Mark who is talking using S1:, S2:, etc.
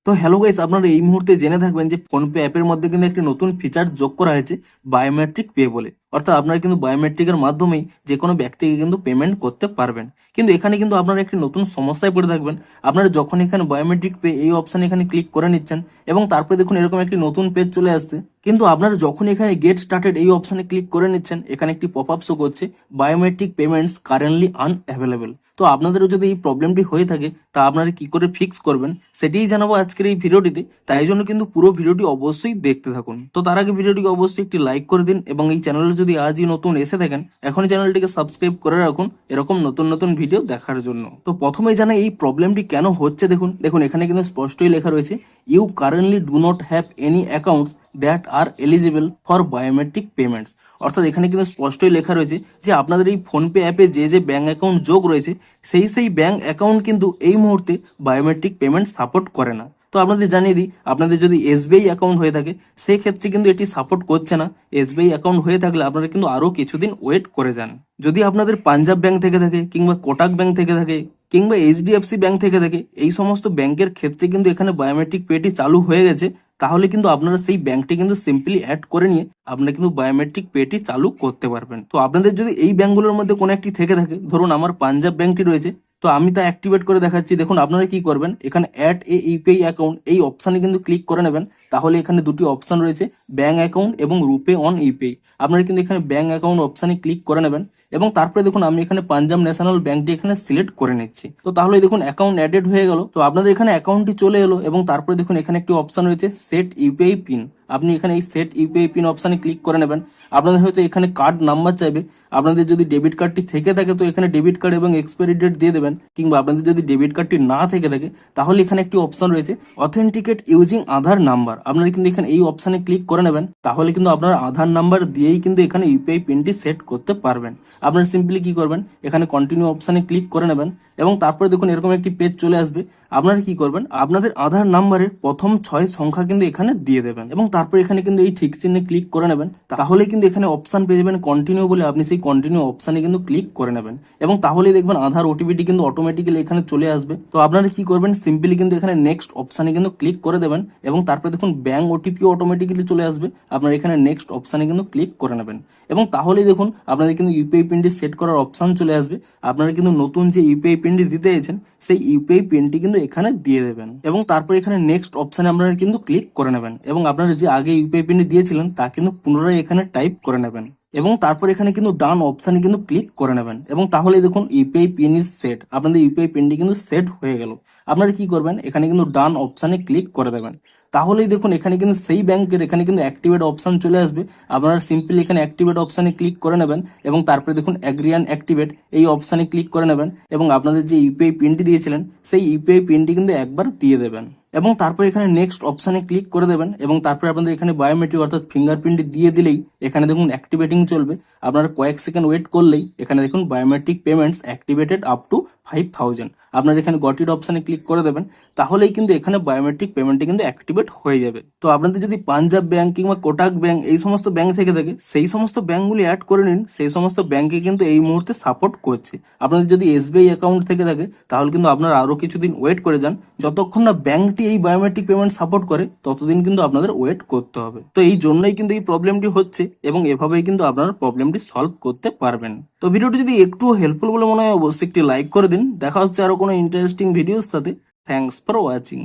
S1: তো hello guys, আপনারা এই মুহূর্তে জেনে থাকবেন যে ফোনপে অ্যাপের মধ্যে কিন্তু একটি নতুন ফিচার যোগ করা হয়েছে বায়োমেট্রিক পে বলে। অর্থাৎ আপনারা কিন্তু বায়োমেট্রিকের মাধ্যমেই যে কোনো ব্যক্তিকে কিন্তু পেমেন্ট করতে পারবেন। কিন্তু এখানে কিন্তু আপনারা একটি নতুন সমস্যায় পড়ে থাকবেন। আপনারা যখন এখানে বায়োমেট্রিক পে এই অপশানে এখানে ক্লিক করে নিচ্ছেন এবং তারপরে দেখুন এরকম একটি নতুন পেজ চলে আসছে, কিন্তু আপনারা যখন এখানে গেট স্টার্টেড এই অপশানে ক্লিক করে নিচ্ছেন এখানে একটি পপ আপ শো করছে বায়োমেট্রিক পেমেন্টস কারেন্টলি আনঅ্যাভেলেবল। তো আপনাদেরও যদি এই প্রবলেমটি হয়ে থাকে তা আপনারা কি করে ফিক্স করবেন সেটাই জানাবো আজকের এই ভিডিওটিতে। তাই জন্য কিন্তু পুরো ভিডিওটি অবশ্যই দেখতে থাকুন। তো তার আগে ভিডিওটিকে অবশ্যই একটি লাইক করে দিন এবং এই চ্যানেলে যদি আজই নতুন এসে থাকেন এখনই চ্যানেলটিকে সাবস্ক্রাইব করে রাখুন এরকম নতুন নতুন ভিডিও দেখার জন্য। তো প্রথমেই জানাই এই প্রবলেমটি কেন হচ্ছে। দেখুন এখানে কিন্তু স্পষ্টই লেখা রয়েছে you currently do not have any accounts that are eligible for biometric payments. অর্থাৎ এখানে কিন্তু স্পষ্টই লেখা রয়েছে যে আপনাদের এই ফোনপে অ্যাপে যে ব্যাঙ্ক অ্যাকাউন্ট যোগ রয়েছে সেই ব্যাঙ্ক অ্যাকাউন্ট কিন্তু এই মুহূর্তে বায়োমেট্রিক পেমেন্ট সাপোর্ট করে না। তো আপনাদের জানিয়ে দিই, আপনাদের যদি এসবিআই অ্যাকাউন্ট হয়ে থাকে সেই ক্ষেত্রে কিন্তু এটি সাপোর্ট করছে না। এসবিআই অ্যাকাউন্ট হয়ে থাকলে আপনারা কিন্তু আরও কিছুদিন ওয়েট করে যান। যদি আপনাদের পাঞ্জাব ব্যাংক থেকে থাকে কিংবা কোটাক ব্যাংক থেকে থাকে কিংবা এইচডিএফসি ব্যাংক থেকে থাকে, এই সমস্ত ব্যাংকের ক্ষেত্রে কিন্তু এখানে বায়োমেট্রিক পেটি চালু হয়ে গেছে, তাহলে কিন্তু আপনারা সেই ব্যাংকটি কিন্তু সিম্পলি অ্যাড করে নিয়ে আপনারা কিন্তু বায়োমেট্রিক পেটি চালু করতে পারবেন। তো আপনাদের যদি এই ব্যাংকগুলোর মধ্যে কোনো একটি থেকে থাকে, ধরুন আমার পাঞ্জাব ব্যাংকটি রয়েছে, তো আমি তা অ্যাক্টিভেট করে দেখাচ্ছি। দেখুন আপনারা কি করবেন, এখানে অ্যাড এ ইউপিআই অ্যাকাউন্ট এই অপশানে কিন্তু ক্লিক করে নেবেন। তাহলে এখানে দুটি অপশান রয়েছে, ব্যাঙ্ক অ্যাকাউন্ট এবং রুপে অন ইউপিআই। আপনারা কিন্তু এখানে ব্যাঙ্ক অ্যাকাউন্ট অপশানে ক্লিক করে নেবেন এবং তারপরে দেখুন আমি এখানে পাঞ্জাব ন্যাশনাল ব্যাংকটি এখানে সিলেক্ট করে নিচ্ছি। তো তাহলে দেখুন অ্যাকাউন্ট অ্যাডেড হয়ে গেল। তো আপনাদের এখানে অ্যাকাউন্টটি চলে এলো এবং তারপরে দেখুন এখানে একটি অপশান রয়েছে সেট ইউপিআই পিন। আপনি এখানে এই সেট ইউপিআই পিন অপশানে ক্লিক করে নেবেন। আপনাদের হয়তো এখানে কার্ড নাম্বার চাইবে। আপনাদের যদি ডেবিট কার্ডটি থেকে থাকে তো এখানে ডেবিট কার্ড এবং এক্সপায়ারি ডেট দিয়ে দেবেন, কিংবা আপনাদের যদি ডেবিট কার্ডটি না থেকে থাকে তাহলে এখানে একটি অপশন রয়েছে অথেন্টিকেট ইউজিং আধার নাম্বার। আপনারা কিন্তু এখানে এই অপশানে ক্লিক করে নেবেন। তাহলে কিন্তু আপনার আধার নাম্বার দিয়েই কিন্তু এখানে ইউপিআই পিনটি সেট করতে পারবেন। আপনারা সিম্পলি কি করবেন, এখানে কন্টিনিউ অপশানে ক্লিক করে নেবেন এবং তারপরে দেখুন এরকম একটি পেজ চলে আসবে। আপনারা কি করবেন, আপনাদের আধার নাম্বারের প্রথম 6 সংখ্যা কিন্তু এখানে দিয়ে দেবেন এবং তারপর এখানে কিন্তু এই ঠিক চিহ্নে ক্লিক করে নেবেন। তাহলে কিন্তু এখানে অপশান পেয়ে যাবেন কন্টিনিউ বলে, আপনি সেই কন্টিনিউ অপশানে কিন্তু ক্লিক করে নেবেন এবং তাহলেই দেখবেন আধার ওটিপিটি কিন্তু অটোমেটিক্যালি এখানে চলে আসবে। তো আপনারা কি করবেন, সিম্পলি কিন্তু এখানে নেক্সট অপশানে কিন্তু ক্লিক করে দেবেন এবং তারপরে দেখুন ব্যাঙ্ক ওটিপিও অটোমেটিক্যালি চলে আসবে। আপনারা এখানে নেক্সট অপশানে কিন্তু ক্লিক করে নেবেন এবং তাহলেই দেখুন আপনাদের কিন্তু ইউপিআই পিনটি সেট করার অপশান চলে আসবে। আপনারা কিন্তু নতুন যে ইউপিআই পিনটি দিতে চাইছেন সেই ইউপিআই পিনটি কিন্তু এখানে দিয়ে দেবেন এবং তারপর এখানে নেক্সট অপশানে আপনারা কিন্তু ক্লিক করে নেবেন এবং আপনারা যে আগে ইউপিআই পিনটি দিয়েছিলেন তা কিন্তু পুনরায় এখানে টাইপ করে নেবেন এবং তারপর এখানে কিন্তু ডান অপশানে কিন্তু ক্লিক করে নেবেন এবং তাহলে দেখুন ইউপিআই পিন ইজ সেট। আপনাদের ইউপিআই পিনটি কিন্তু সেট হয়ে গেল। আপনারা কি করবেন, এখানে কিন্তু ডান অপশানে ক্লিক করে দেবেন। তাহলেই দেখুন এখানে কিন্তু সেই ব্যাংকের এখানে কিন্তু অ্যাক্টিভেট অপশান চলে আসবে। আপনারা সিম্পলি এখানে অ্যাক্টিভেট অপশানে ক্লিক করে নেবেন এবং তারপরে দেখুন অ্যাগ্রি অ্যান্ড অ্যাক্টিভেট এই অপশানে ক্লিক করে নেবেন এবং আপনাদের যে ইউপিআই পিনটি দিয়েছিলেন সেই ইউপিআই পিনটি কিন্তু একবার দিয়ে দেবেন এবং তারপর এখানে নেক্সট অপশানে ক্লিক করে দেবেন এবং তারপরে আপনাদের এখানে বায়োমেট্রিক অর্থাৎ ফিঙ্গারপ্রিন্ট দিয়ে দিলেই এখানে দেখুন অ্যাক্টিভেটিং চলবে। আপনারা কয়েক সেকেন্ড ওয়েট করলেই এখানে দেখুন biometric payments activated up to 5000। আপনারা এখানে গট ইট অপশানে ক্লিক করে দেবেন, তাহলেই কিন্তু এখানে বায়োমেট্রিক পেমেন্টটি কিন্তু অ্যাক্টিভেট হয়ে যাবে। তো আপনাদের যদি পাঞ্জাব ব্যাংক কিংবা কোটাক ব্যাংক এই সমস্ত ব্যাংক থেকে থাকে সেই সমস্ত ব্যাংকগুলি অ্যাড করে নিন, সেই সমস্ত ব্যাংকে কিন্তু এই মুহূর্তে সাপোর্ট করছে। আপনাদের যদি এসবিআই অ্যাকাউন্ট থেকে থাকে তাহলে কিন্তু আপনারা আরও কিছুদিন ওয়েট করে যান, যতক্ষণ না ব্যাংকটি এই বায়োমেট্রিক পেমেন্ট সাপোর্ট করে ততদিন কিন্তু আপনাদের ওয়েট করতে হবে। তো এই জন্যই কিন্তু এই প্রবলেমটি হচ্ছে এবং এভাবেই কিন্তু আপনারা প্রবলেমটি সলভ করতে পারবেন। তো ভিডিওটি যদি একটু হেল্পফুল বলে মনে হয় অবশ্যই একটি লাইক করে দিন। দেখা হচ্ছে আরো কোনো ইন্টারেস্টিং ভিডিওর সাথে। Thanks for watching.